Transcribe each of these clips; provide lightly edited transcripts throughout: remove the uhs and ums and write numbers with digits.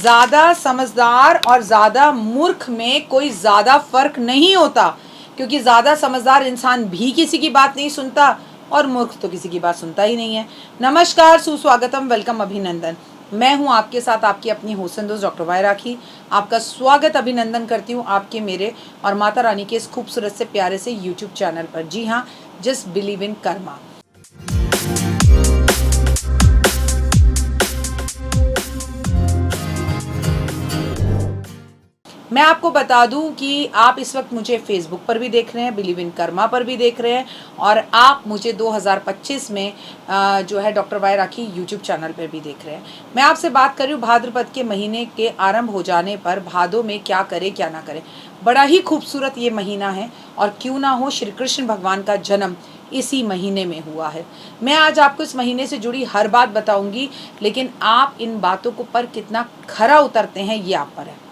ज़्यादा समझदार और ज़्यादा मूर्ख में कोई ज़्यादा फर्क नहीं होता, क्योंकि ज़्यादा समझदार इंसान भी किसी की बात नहीं सुनता और मूर्ख तो किसी की बात सुनता ही नहीं है। नमस्कार, सुस्वागतम, वेलकम, अभिनंदन। मैं हूं आपके साथ आपकी अपनी होसन दोस्त डॉक्टर वाई राखी। आपका स्वागत अभिनंदन करती हूं आपके, मेरे और माता रानी के इस खूबसूरत से प्यारे से यूट्यूब चैनल पर। जी हाँ, जस्ट बिलीव इन कर्मा। मैं आपको बता दूं कि आप इस वक्त मुझे फेसबुक पर भी देख रहे हैं, बिलीव इन कर्मा पर भी देख रहे हैं, और आप मुझे 2025 में जो है डॉक्टर वाई राखी यूट्यूब चैनल पर भी देख रहे हैं। मैं आपसे बात कर रही हूँ भाद्रपद के महीने के आरंभ हो जाने पर भादों में क्या करें क्या ना करें। बड़ा ही खूबसूरत ये महीना है, और क्यों ना हो, श्री कृष्ण भगवान का जन्म इसी महीने में हुआ है। मैं आज आपको इस महीने से जुड़ी हर बात बताऊंगी, लेकिन आप इन बातों को पर कितना खरा उतरते हैं ये आप पर है।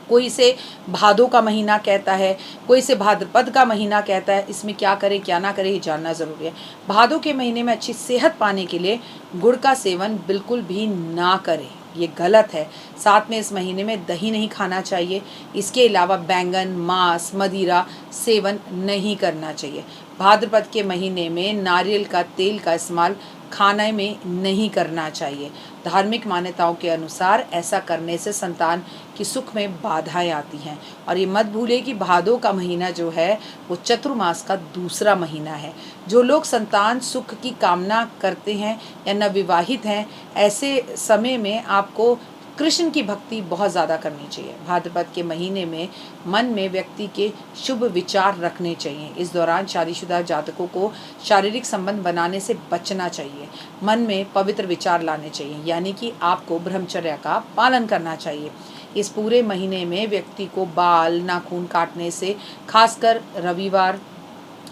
कोई इसे भादों का महीना कहता है, कोई इसे भाद्रपद का महीना कहता है। इसमें क्या करें क्या ना करें ये जानना ज़रूरी है। भादों के महीने में अच्छी सेहत पाने के लिए गुड़ का सेवन बिल्कुल भी ना करें, ये गलत है। साथ में इस महीने में दही नहीं खाना चाहिए। इसके अलावा बैंगन, मांस, मदिरा सेवन नहीं करना चाहिए। भाद्रपद के महीने में नारियल का तेल का इस्तेमाल खाने में नहीं करना चाहिए। धार्मिक मान्यताओं के अनुसार ऐसा करने से संतान की सुख में बाधाएं आती हैं। और ये मत भूलिए कि भादों का महीना जो है वो चतुर्मास का दूसरा महीना है। जो लोग संतान सुख की कामना करते हैं या नवविवाहित हैं, ऐसे समय में आपको कृष्ण की भक्ति बहुत ज़्यादा करनी चाहिए। भाद्रपद के महीने में मन में व्यक्ति के शुभ विचार रखने चाहिए। इस दौरान शादीशुदा जातकों को शारीरिक संबंध बनाने से बचना चाहिए। मन में पवित्र विचार लाने चाहिए, यानी कि आपको ब्रह्मचर्य का पालन करना चाहिए। इस पूरे महीने में व्यक्ति को बाल नाखून काटने से, खासकर रविवार,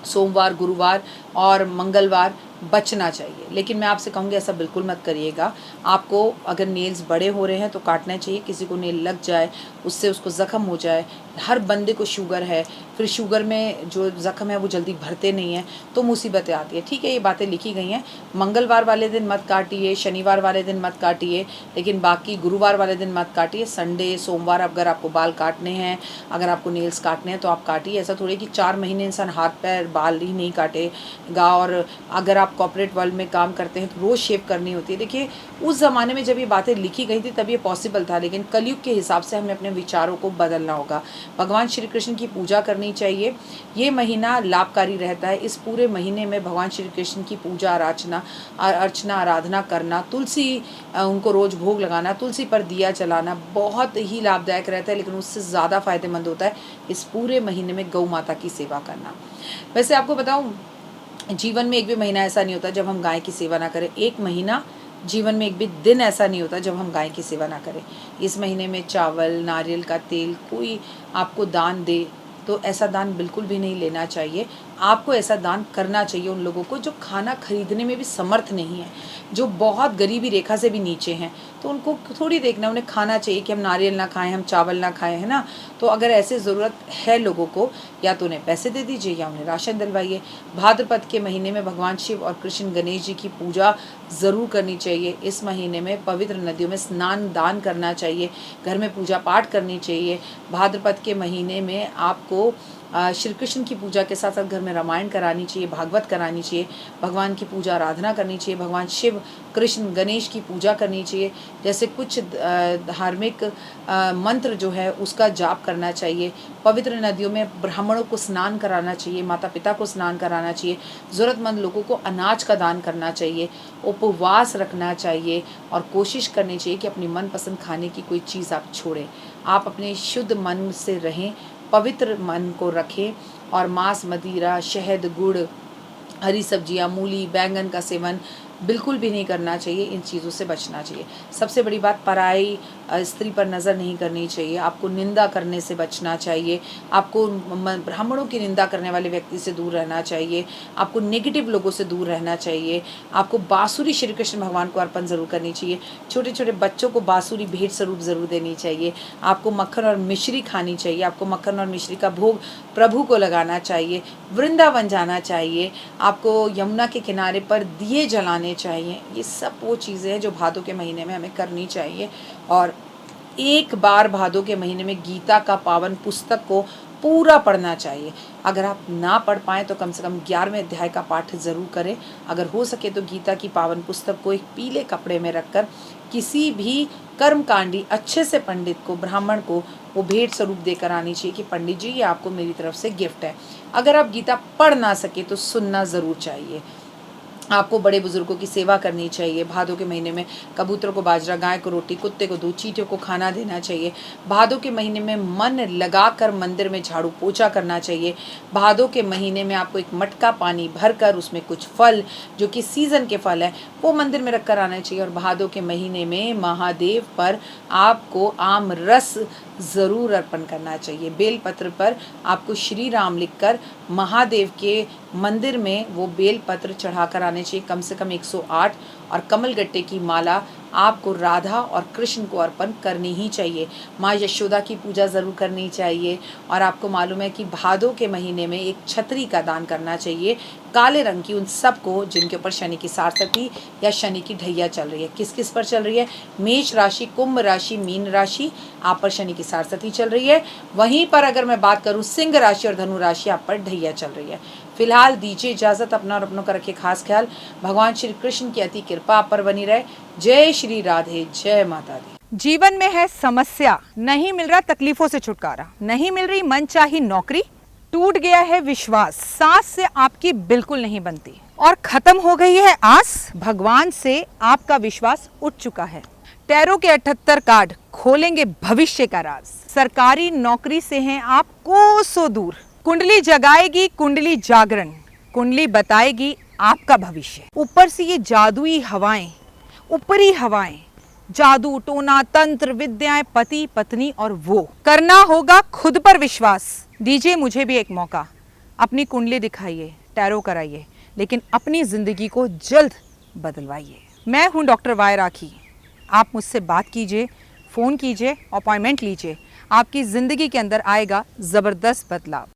सोमवार, गुरुवार और मंगलवार बचना चाहिए। लेकिन मैं आपसे कहूँगी ऐसा बिल्कुल मत करिएगा। आपको अगर नेल्स बड़े हो रहे हैं तो काटना चाहिए। किसी को नेल लग जाए, उससे उसको ज़ख्म हो जाए। हर बंदे को शुगर है, फिर शुगर में जो ज़ख्म है वो जल्दी भरते नहीं हैं, तो मुसीबतें आती है। ठीक है, ये बातें लिखी गई हैं। मंगलवार वाले दिन मत काटिए, शनिवार वाले दिन मत काटिए, लेकिन बाकी गुरुवार वाले दिन मत काटिए। संडे, सोमवार अगर आपको बाल काटने हैं, अगर आपको नेल्स काटने हैं तो आप काटिए। ऐसा थोड़ी कि 4 महीने इंसान हाथ पैर बाल ही नहीं काटेगा। और अगर आप कॉर्पोरेट वर्ल्ड में काम करते हैं तो रोज़ शेव करनी होती है। देखिए, उस ज़माने में जब ये बातें लिखी गई थी तब ये पॉसिबल था, लेकिन कलयुग के हिसाब से हमें अपने विचारों को बदलना होगा। भगवान श्री कृष्ण की पूजा करनी चाहिए। ये महीना लाभकारी रहता है। इस पूरे महीने में भगवान श्री कृष्ण की पूजा अर्चना आराधना करना, तुलसी उनको रोज़ भोग लगाना, तुलसी पर दिया जलाना बहुत ही लाभदायक रहता है। लेकिन उससे ज़्यादा फायदेमंद होता है इस पूरे महीने में गौ माता की सेवा करना। वैसे आपको बताऊँ, जीवन में एक भी महीना ऐसा नहीं होता जब हम गाय की सेवा ना करें। एक महीना जीवन में एक भी दिन ऐसा नहीं होता जब हम गाय की सेवा ना करें। इस महीने में चावल, नारियल का तेल कोई आपको दान दे तो ऐसा दान बिल्कुल भी नहीं लेना चाहिए। आपको ऐसा दान करना चाहिए उन लोगों को जो खाना खरीदने में भी समर्थ नहीं है, जो बहुत गरीबी रेखा से भी नीचे हैं। तो उनको थोड़ी देखना, उन्हें खाना चाहिए कि हम नारियल ना खाएं, हम चावल ना खाएं, है ना। तो अगर ऐसे ज़रूरत है लोगों को, या तो उन्हें पैसे दे दीजिए या उन्हें राशन दिलवाइए। भाद्रपद के महीने में भगवान शिव और कृष्ण गणेश जी की पूजा ज़रूर करनी चाहिए। इस महीने में पवित्र नदियों में स्नान दान करना चाहिए, घर में पूजा पाठ करनी चाहिए। भाद्रपद के महीने में आपको श्री कृष्ण की पूजा के साथ साथ घर में रामायण करानी चाहिए, भागवत करानी चाहिए, भगवान की पूजा आराधना करनी चाहिए, भगवान शिव, कृष्ण, गणेश की पूजा करनी चाहिए। जैसे कुछ धार्मिक मंत्र जो है उसका जाप करना चाहिए। पवित्र नदियों में ब्राह्मणों को स्नान कराना चाहिए, माता पिता को स्नान कराना चाहिए, ज़रूरतमंद लोगों को अनाज का दान करना चाहिए, उपवास रखना चाहिए, और कोशिश करनी चाहिए कि अपनी मनपसंद खाने की कोई चीज़ आप छोड़ें। आप अपने शुद्ध मन से रहें, पवित्र मन को रखें, और मांस, मदिरा, शहद, गुड़, हरी सब्जियां, मूली, बैंगन का सेवन बिल्कुल भी नहीं करना चाहिए। इन चीज़ों से बचना चाहिए। सबसे बड़ी बात, पराई स्त्री पर नज़र नहीं करनी चाहिए। आपको निंदा करने से बचना चाहिए। आपको ब्राह्मणों की निंदा करने वाले व्यक्ति से दूर रहना चाहिए। आपको नेगेटिव लोगों से दूर रहना चाहिए। आपको बाँसुरी श्री कृष्ण भगवान को अर्पण ज़रूर करनी चाहिए। छोटे छोटे बच्चों को बाँसुरी भेंट स्वरूप ज़रूर देनी चाहिए। आपको मक्खन और मिश्री खानी चाहिए। आपको मक्खन और मिश्री का भोग प्रभु को लगाना चाहिए। वृंदावन जाना चाहिए। आपको यमुना के किनारे पर दिए जलाने चाहिए। ये सब वो चीज़ें हैं जो भादों के महीने में हमें करनी चाहिए। और एक बार भादों के महीने में गीता का पावन पुस्तक को पूरा पढ़ना चाहिए। अगर आप ना पढ़ पाएँ तो कम से कम 11वें अध्याय का पाठ ज़रूर करें। अगर हो सके तो गीता की पावन पुस्तक को एक पीले कपड़े में रखकर किसी भी कर्मकांडी अच्छे से पंडित को, ब्राह्मण को वो भेंट स्वरूप देकर आनी चाहिए कि पंडित जी ये आपको मेरी तरफ से गिफ्ट है। अगर आप गीता पढ़ ना सके तो सुनना ज़रूर चाहिए। आपको बड़े बुजुर्गों की सेवा करनी चाहिए। भादों के महीने में कबूतर को बाजरा, गाय को रोटी, कुत्ते को दूध, चींटियों को खाना देना चाहिए। भादों के महीने में मन लगाकर मंदिर में झाड़ू पोछा करना चाहिए। भादों के महीने में आपको एक मटका पानी भरकर उसमें कुछ फल जो कि सीज़न के फल है वो मंदिर में रख कर आना चाहिए। और भादों के महीने में महादेव पर आपको आम रस ज़रूर अर्पण करना चाहिए। बेलपत्र पर आपको श्री राम लिखकर महादेव के मंदिर में वो बेलपत्र चढ़ाकर आने चाहिए, कम से कम 108। और कमलगट्टे की माला आपको राधा और कृष्ण को अर्पण करनी ही चाहिए। माँ यशोदा की पूजा ज़रूर करनी चाहिए। और आपको मालूम है कि भादों के महीने में एक छतरी का दान करना चाहिए, काले रंग की, उन सबको जिनके ऊपर शनि की सारसती या शनि की ढैया चल रही है। किस किस पर चल रही है? मेष राशि, कुंभ राशि, मीन राशि, आप पर शनि की सारसती चल रही है। वहीं पर अगर मैं बात करूं सिंह राशि और धनु राशि, आप पर ढैया चल रही है। फिलहाल दीजिए इजाज़त, अपना और अपनों का रखिए खास ख्याल। भगवान श्री कृष्ण की अति कृपा आप पर बनी रहे। जय श्री राधे, जय माता दी। जीवन में है समस्या, नहीं मिल रहा तकलीफों से छुटकारा, नहीं मिल रही मनचाही नौकरी, टूट गया है विश्वास, सांस से आपकी बिल्कुल नहीं बनती और खत्म हो गई है आस, भगवान से आपका विश्वास उठ चुका है। टैरो के 78 कार्ड खोलेंगे भविष्य का राज। सरकारी नौकरी से हैं आप कोसों दूर। कुंडली जगाएगी कुंडली जागरण, कुंडली बताएगी आपका भविष्य। ऊपर से ये जादुई हवाएं, ऊपरी हवाएं, जादू टोना तंत्र विद्याएं, पति पत्नी और वो करना होगा खुद पर विश्वास। दीजिए मुझे भी एक मौका, अपनी कुंडली दिखाइए, टैरो कराइए, लेकिन अपनी जिंदगी को जल्द बदलवाइए। मैं हूं डॉक्टर वाई राखी। आप मुझसे बात कीजिए, फ़ोन कीजिए, अपॉइंटमेंट लीजिए। आपकी ज़िंदगी के अंदर आएगा ज़बरदस्त बदलाव।